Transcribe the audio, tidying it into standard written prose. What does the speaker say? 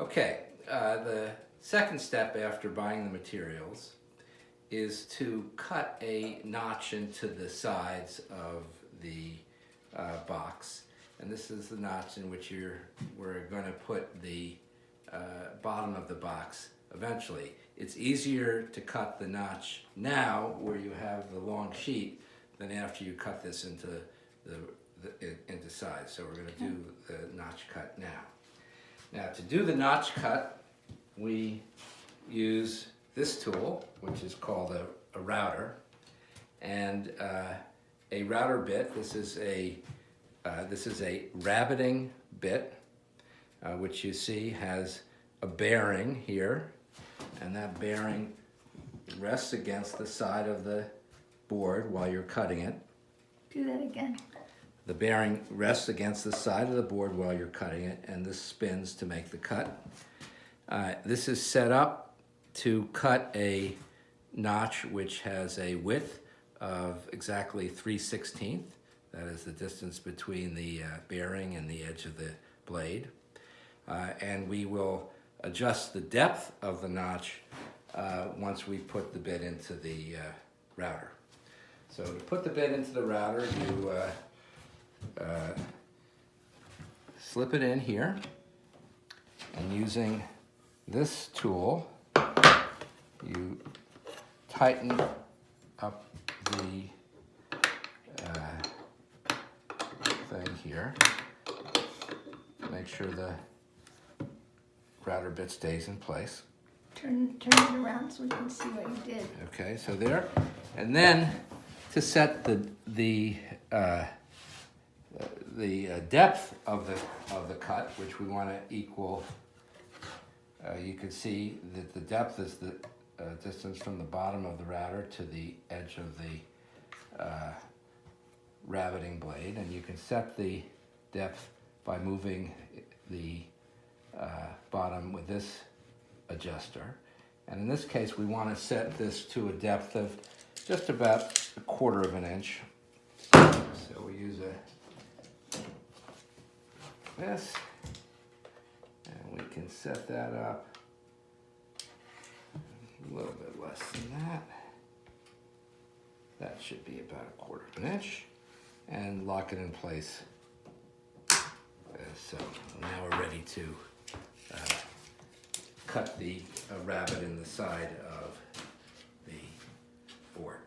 Okay, the second step after buying the materials is to cut a notch into the sides of the box. And this is the notch in which we're going to put the bottom of the box eventually. It's easier to cut the notch now where you have the long sheet than after you cut this into size. So we're going to do the notch cut now. Now to do the notch cut, we use this tool, which is called a router, and a router bit. This is a rabbiting bit, which you see has a bearing here, and that bearing rests against the side of the board while you're cutting it. Do that again. The bearing rests against the side of the board while you're cutting it, and this spins to make the cut. This is set up to cut a notch which has a width of exactly 3/16. That is the distance between the bearing and the edge of the blade. And we will adjust the depth of the notch once we put the bit into the router. So to put the bit into the router, you slip it in here, and using this tool, you tighten up the thing here. Make sure the router bit stays in place. Turn it around so we can see what you did. Okay, so there, and then to set the depth of the cut, which we want to equal. You can see that the depth is the distance from the bottom of the router to the edge of the rabbiting blade, and you can set the depth by moving the bottom with this adjuster. And in this case, we want to set this to a depth of just about 1/4 of an inch. So we use this, and we can set that up a little bit less than that. That should be about 1/4 of an inch, and lock it in place. So now we're ready to cut the rabbit in the side of the board.